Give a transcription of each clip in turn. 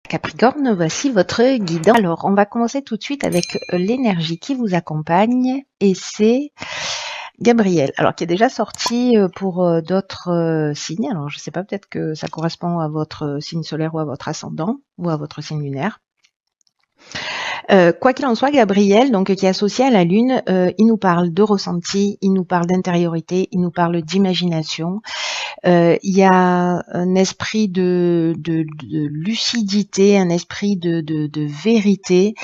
Capricorne, voici votre guidance. Alors, on va commencer tout de suite avec l'énergie qui vous accompagne et c'est Gabriel. Alors, qui est déjà sorti pour d'autres signes. Alors, je ne sais pas, peut-être que ça correspond à votre signe solaire ou à votre ascendant ou à votre signe lunaire. Quoi qu'il en soit, Gabriel, donc qui est associé à la Lune, il nous parle de ressenti, il nous parle d'intériorité, il nous parle d'imagination. Il y a un esprit de lucidité, un esprit de vérité.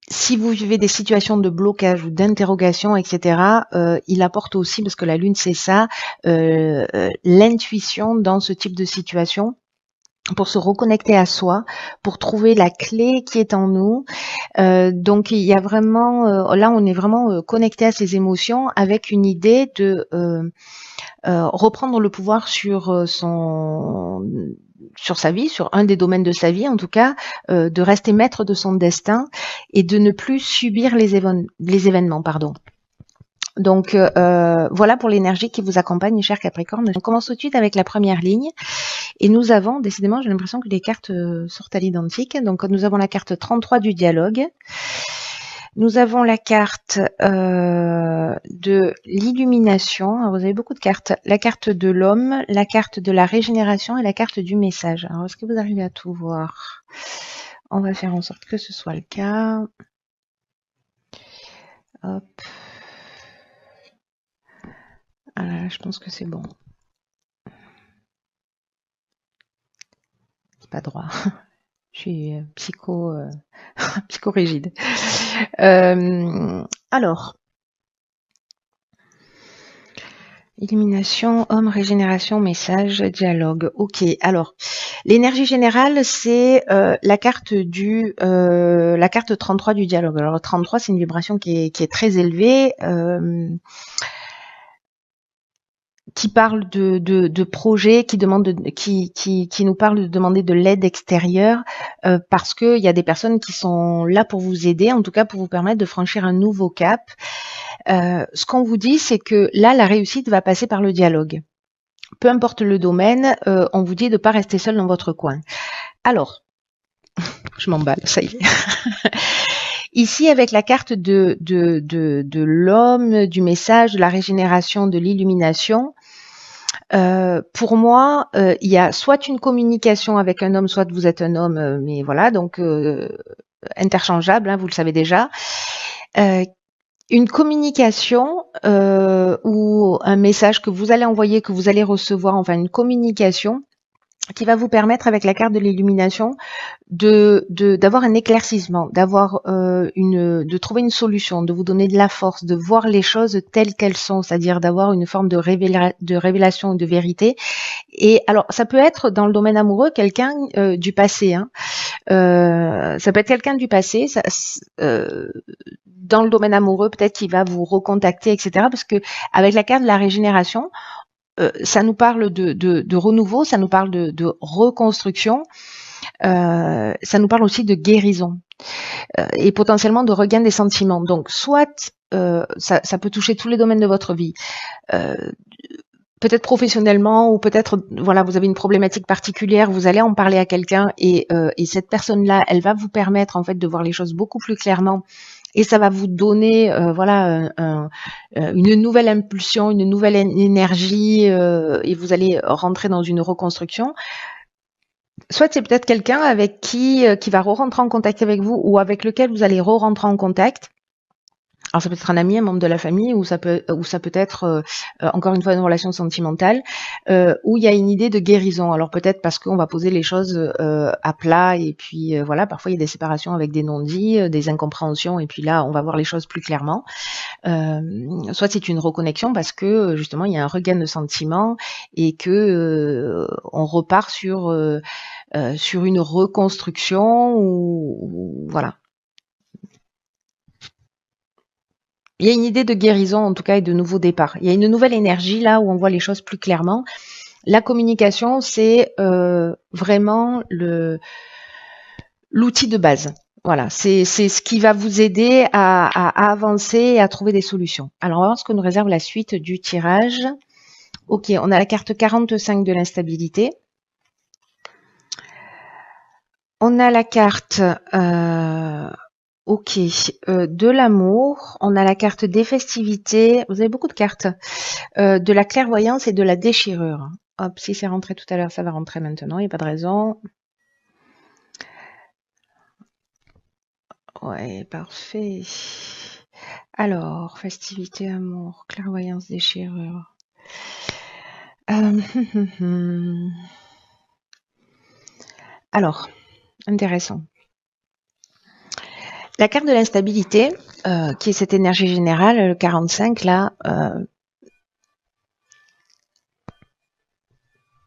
Si vous vivez des situations de blocage ou d'interrogation, etc., il apporte aussi, parce que la Lune c'est ça, l'intuition dans ce type de situation, pour se reconnecter à soi, pour trouver la clé qui est en nous. Donc il y a vraiment, là on est vraiment connecté à ses émotions avec une idée de reprendre le pouvoir sur sa vie, sur un des domaines de sa vie en tout cas, de rester maître de son destin et de ne plus subir les événements. Donc voilà pour l'énergie qui vous accompagne, cher Capricorne. On commence tout de suite avec la première ligne. Et nous avons, décidément, j'ai l'impression que les cartes sortent à l'identique. Donc nous avons la carte 33 du dialogue. Nous avons la carte de l'illumination. Alors, vous avez beaucoup de cartes. La carte de l'homme, la carte de la régénération et la carte du message. Alors, est-ce que vous arrivez à tout voir? On va faire en sorte que ce soit le cas. Hop. Ah, je pense que c'est bon. C'est pas droit. Je suis psychorigide. Alors, illumination, homme, régénération, message, dialogue. Ok. Alors, l'énergie générale, c'est la carte 33 du dialogue. Alors, 33, c'est une vibration qui est très élevée. Qui parle de projets, qui nous parle de demander de l'aide extérieure, parce que il y a des personnes qui sont là pour vous aider, en tout cas pour vous permettre de franchir un nouveau cap. Ce qu'on vous dit, c'est que là, la réussite va passer par le dialogue. Peu importe le domaine, on vous dit de ne pas rester seul dans votre coin. Alors, je m'emballe, ça y est. Ici, avec la carte de l'homme, du message, de la régénération, de l'illumination, pour moi, il y a soit une communication avec un homme, soit vous êtes un homme, mais voilà, donc interchangeable, hein, vous le savez déjà. Une communication ou un message que vous allez envoyer, que vous allez recevoir, enfin une communication qui va vous permettre, avec la carte de l'illumination, d'avoir un éclaircissement, de trouver une solution, de vous donner de la force, de voir les choses telles qu'elles sont, c'est-à-dire d'avoir une forme de révélation ou de vérité. Et alors, ça peut être dans le domaine amoureux quelqu'un du passé. Hein. Ça peut être quelqu'un du passé. Dans le domaine amoureux, peut-être qu'il va vous recontacter, etc. Parce que avec la carte de la régénération, ça nous parle de renouveau, ça nous parle de reconstruction, ça nous parle aussi de guérison et potentiellement de regain des sentiments. Donc, soit ça peut toucher tous les domaines de votre vie. Peut-être professionnellement ou peut-être voilà, vous avez une problématique particulière, vous allez en parler à quelqu'un et cette personne-là, elle va vous permettre en fait de voir les choses beaucoup plus clairement. Et ça va vous donner une nouvelle impulsion, une nouvelle énergie et vous allez rentrer dans une reconstruction. Soit c'est peut-être quelqu'un avec qui va re-rentrer en contact avec vous ou avec lequel vous allez re-rentrer en contact. Alors ça peut être un ami, un membre de la famille, ou ça peut être encore une fois une relation sentimentale, où il y a une idée de guérison. Alors peut-être parce qu'on va poser les choses à plat et puis voilà, parfois il y a des séparations avec des non-dits, des incompréhensions et puis là on va voir les choses plus clairement. Soit c'est une reconnexion parce que justement il y a un regain de sentiments et que on repart sur une reconstruction ou voilà. Il y a une idée de guérison en tout cas et de nouveau départ. Il y a une nouvelle énergie là où on voit les choses plus clairement. La communication, c'est vraiment l'outil de base. Voilà, c'est ce qui va vous aider à avancer et à trouver des solutions. Alors, on va voir ce que nous réserve la suite du tirage. Ok, on a la carte 45 de l'instabilité. On a la carte de l'amour, on a la carte des festivités, vous avez beaucoup de cartes, de la clairvoyance et de la déchirure. Hop, si c'est rentré tout à l'heure, ça va rentrer maintenant, il n'y a pas de raison. Ouais, parfait. Alors, festivité, amour, clairvoyance, déchirure. Alors, intéressant. La carte de l'instabilité, qui est cette énergie générale, le 45, là,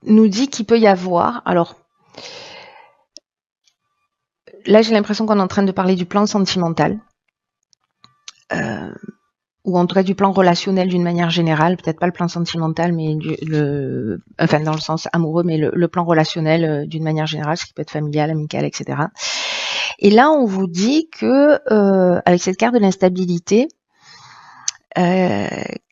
nous dit qu'il peut y avoir... Alors, là, j'ai l'impression qu'on est en train de parler du plan sentimental. Ou en tout cas du plan relationnel d'une manière générale, peut-être pas le plan sentimental, mais enfin dans le sens amoureux, mais le plan relationnel d'une manière générale, ce qui peut être familial, amical, etc. Et là, on vous dit que avec cette carte de l'instabilité,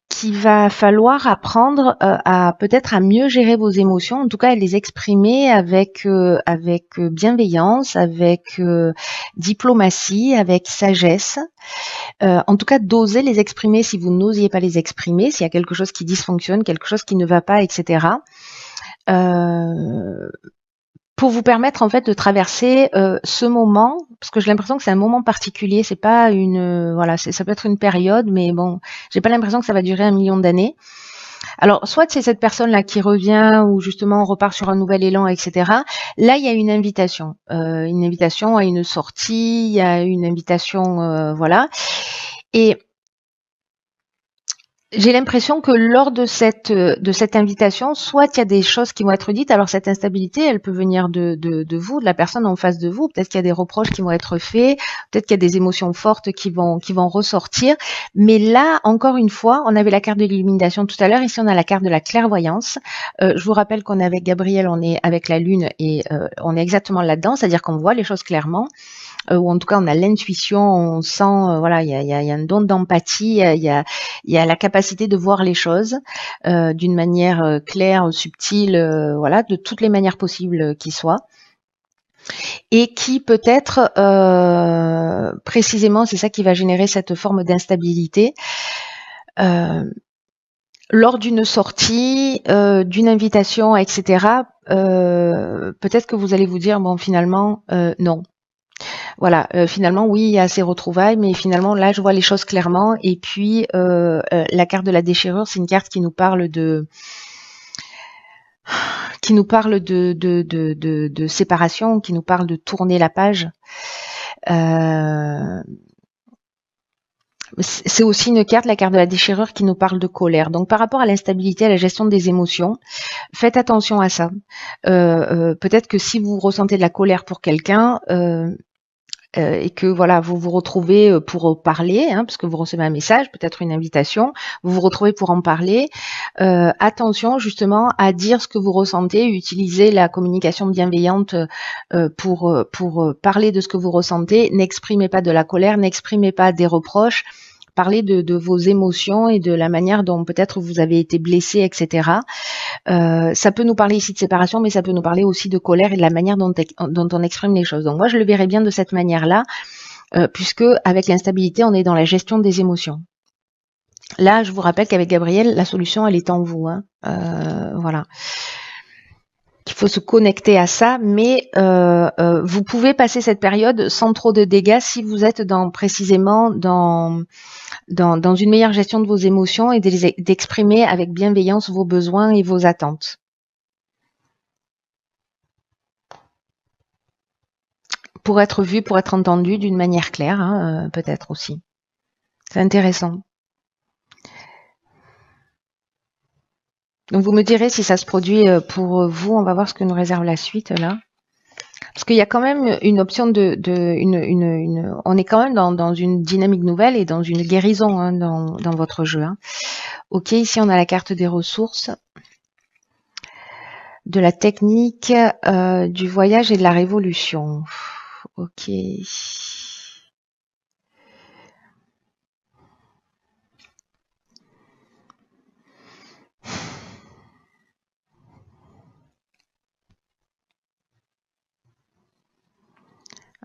qu'il va falloir apprendre à peut-être à mieux gérer vos émotions, en tout cas à les exprimer avec bienveillance, avec diplomatie, avec sagesse. En tout cas, d'oser les exprimer si vous n'osiez pas les exprimer, s'il y a quelque chose qui dysfonctionne, quelque chose qui ne va pas, etc. Pour vous permettre en fait de traverser ce moment, parce que j'ai l'impression que c'est un moment particulier, c'est pas voilà, ça peut être une période, mais bon, j'ai pas l'impression que ça va durer 1 million d'années. Alors, soit c'est cette personne-là qui revient, ou justement on repart sur un nouvel élan, etc. Là, il y a une invitation à une sortie, il y a une invitation, voilà. Et j'ai l'impression que lors de cette invitation, soit il y a des choses qui vont être dites. Alors cette instabilité, elle peut venir de vous, de la personne en face de vous. Peut-être qu'il y a des reproches qui vont être faits, peut-être qu'il y a des émotions fortes qui vont ressortir. Mais là, encore une fois, on avait la carte de l'illumination tout à l'heure. Ici, on a la carte de la clairvoyance. Je vous rappelle qu'on est avec Gabriel, on est avec la Lune et on est exactement là-dedans, c'est-à-dire qu'on voit les choses clairement. Ou en tout cas on a l'intuition, on sent, voilà, il y a un don d'empathie, il y a la capacité de voir les choses d'une manière claire, subtile, voilà, de toutes les manières possibles qui soient. Et qui peut-être, précisément, c'est ça qui va générer cette forme d'instabilité. Lors d'une sortie, d'une invitation, etc., peut-être que vous allez vous dire, bon, finalement, non. Voilà, finalement, oui, il y a ces retrouvailles, mais finalement, là, je vois les choses clairement. Et puis, la carte de la déchirure, c'est une carte qui nous parle de séparation, qui nous parle de tourner la page. C'est aussi une carte, la carte de la déchirure, qui nous parle de colère. Donc, par rapport à l'instabilité, à la gestion des émotions, faites attention à ça. Peut-être que si vous ressentez de la colère pour quelqu'un, et que voilà, vous vous retrouvez pour parler, parce que vous recevez un message, peut-être une invitation, vous vous retrouvez pour en parler. Attention justement à dire ce que vous ressentez, utiliser la communication bienveillante pour parler de ce que vous ressentez. N'exprimez pas de la colère, n'exprimez pas des reproches. Parlez de vos émotions et de la manière dont peut-être vous avez été blessé, etc. Ça peut nous parler ici de séparation, mais ça peut nous parler aussi de colère et de la manière dont on exprime les choses. Donc moi, je le verrais bien de cette manière-là, puisque avec l'instabilité, on est dans la gestion des émotions. Là, je vous rappelle qu'avec Gabriel, la solution, elle est en vous. Voilà. Il faut se connecter à ça, mais vous pouvez passer cette période sans trop de dégâts si vous êtes précisément dans une meilleure gestion de vos émotions et d'exprimer avec bienveillance vos besoins et vos attentes. Pour être vu, pour être entendu d'une manière claire, peut-être aussi. C'est intéressant. Donc vous me direz si ça se produit pour vous. On va voir ce que nous réserve la suite là. Parce qu'il y a quand même une option on est quand même dans une dynamique nouvelle et dans une guérison dans votre jeu. Ok, ici on a la carte des ressources, de la technique, du voyage et de la révolution. Ok.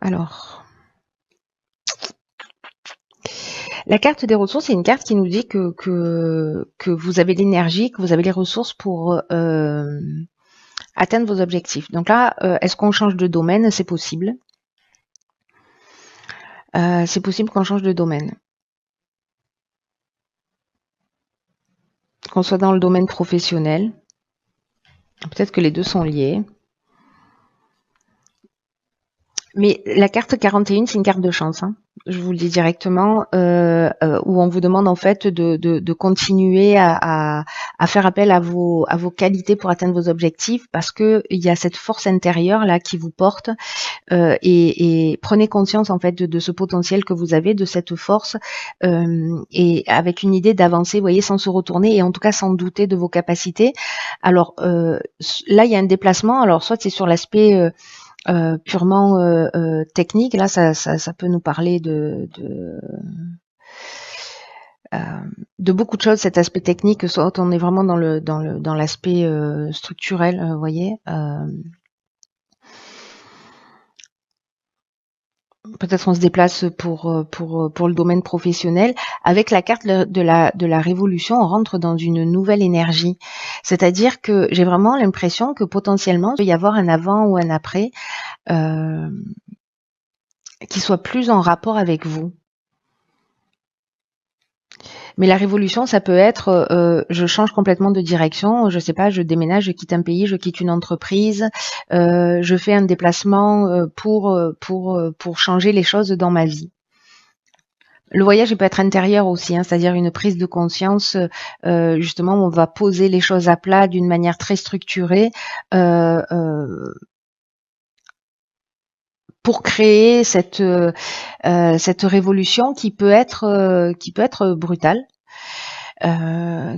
Alors, la carte des ressources, c'est une carte qui nous dit que vous avez l'énergie, que vous avez les ressources pour atteindre vos objectifs. Donc là, est-ce qu'on change de domaine? C'est possible. C'est possible qu'on change de domaine. Qu'on soit dans le domaine professionnel. Peut-être que les deux sont liés. Mais la carte 41, c'est une carte de chance. Hein. Je vous le dis directement, où on vous demande en fait de continuer à faire appel à vos qualités pour atteindre vos objectifs, parce que il y a cette force intérieure là qui vous porte, et prenez conscience en fait de ce potentiel que vous avez, de cette force, et avec une idée d'avancer, vous voyez, sans se retourner et en tout cas sans douter de vos capacités. Alors là, il y a un déplacement. Alors soit c'est sur l'aspect purement technique, là ça peut nous parler de beaucoup de choses, cet aspect technique, soit on est vraiment dans l'aspect structurel, vous voyez. Peut-être on se déplace pour le domaine professionnel. Avec la carte de la révolution, on rentre dans une nouvelle énergie. C'est-à-dire que j'ai vraiment l'impression que potentiellement, il peut y avoir un avant ou un après qui soit plus en rapport avec vous. Mais la révolution, ça peut être je change complètement de direction, je sais pas, je déménage, je quitte un pays, je quitte une entreprise, je fais un déplacement pour changer les choses dans ma vie. Le voyage peut être intérieur aussi, hein, c'est-à-dire une prise de conscience, justement, où on va poser les choses à plat d'une manière très structurée, pour créer cette révolution qui peut être brutale,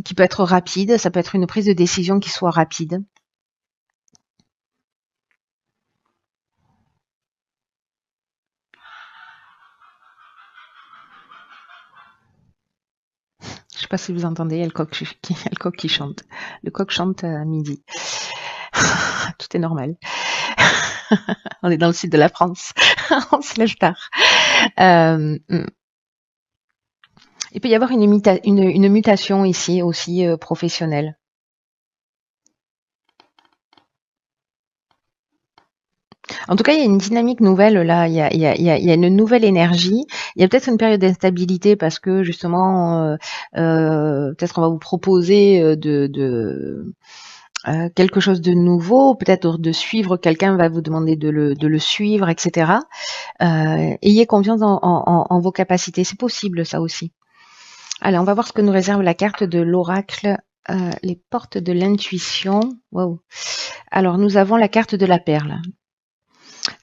qui peut être rapide. Ça peut être une prise de décision qui soit rapide. Je sais pas si vous entendez, il y a le coq qui chante. Le coq chante à midi. Tout est normal. On est dans le sud de la France. On se lève tard. Il peut y avoir une mutation ici aussi professionnelle. En tout cas, il y a une dynamique nouvelle là, il y a une nouvelle énergie. Il y a peut-être une période d'instabilité parce que justement, peut-être on va vous proposer quelque chose de nouveau, peut-être de suivre quelqu'un va vous demander de le suivre, etc. Ayez confiance en vos capacités, c'est possible ça aussi. Allez, on va voir ce que nous réserve la carte de l'oracle, les portes de l'intuition. Wow. Alors, nous avons la carte de la perle.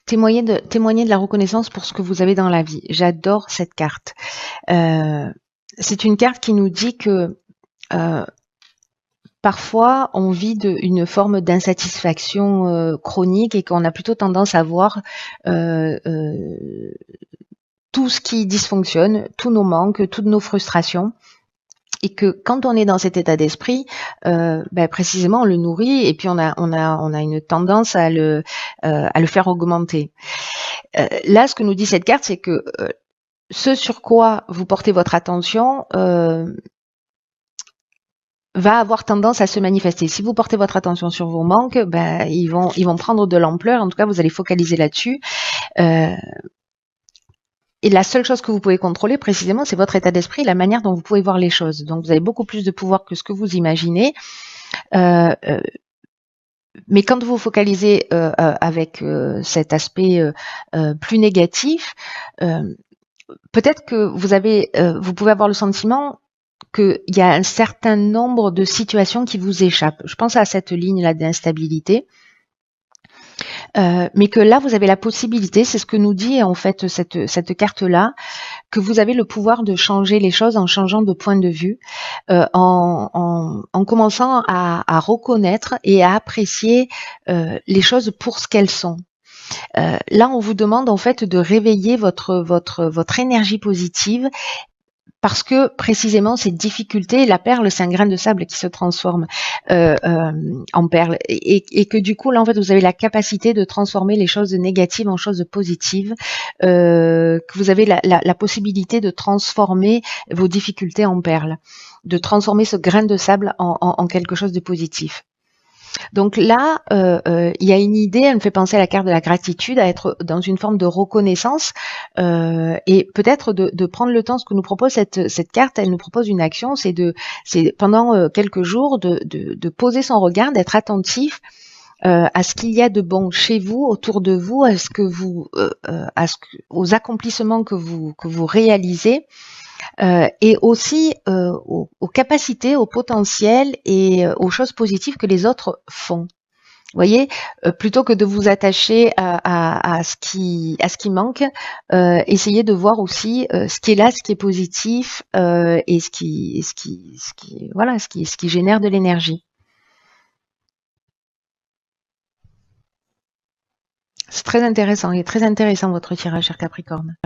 Témoigner de la reconnaissance pour ce que vous avez dans la vie. J'adore cette carte. C'est une carte qui nous dit que parfois on vit une forme d'insatisfaction chronique et qu'on a plutôt tendance à voir tout ce qui dysfonctionne, tous nos manques, toutes nos frustrations. Et que quand on est dans cet état d'esprit, précisément on le nourrit et puis on a une tendance à le faire augmenter. Là, ce que nous dit cette carte, c'est que ce sur quoi vous portez votre attention va avoir tendance à se manifester. Si vous portez votre attention sur vos manques, ils vont prendre de l'ampleur. En tout cas, vous allez focaliser là-dessus. Et la seule chose que vous pouvez contrôler précisément, c'est votre état d'esprit, la manière dont vous pouvez voir les choses. Donc, vous avez beaucoup plus de pouvoir que ce que vous imaginez. Mais quand vous focalisez avec cet aspect plus négatif, peut-être que vous pouvez avoir le sentiment qu'il y a un certain nombre de situations qui vous échappent. Je pense à cette ligne-là d'instabilité. Mais que là, vous avez la possibilité, c'est ce que nous dit en fait cette carte-là, que vous avez le pouvoir de changer les choses en changeant de point de vue, en commençant à reconnaître et à apprécier les choses pour ce qu'elles sont. Là, on vous demande en fait de réveiller votre énergie positive parce que précisément ces difficultés, la perle, c'est un grain de sable qui se transforme en perle, et que du coup là en fait vous avez la capacité de transformer les choses négatives en choses positives, que vous avez la possibilité de transformer vos difficultés en perles, de transformer ce grain de sable en quelque chose de positif. Donc là, il y a une idée, elle me fait penser à la carte de la gratitude, à être dans une forme de reconnaissance, et peut-être de prendre le temps. Ce que nous propose cette carte, elle nous propose une action, c'est pendant quelques jours de poser son regard, d'être attentif à ce qu'il y a de bon chez vous, autour de vous, à ce que vous, aux accomplissements que vous réalisez. Et aussi aux capacités, au potentiel et aux choses positives que les autres font. Vous voyez, plutôt que de vous attacher à ce qui manque, essayez de voir aussi ce qui est là, ce qui est positif, et ce qui génère de l'énergie. C'est très intéressant, il est très intéressant votre tirage, cher Capricorne.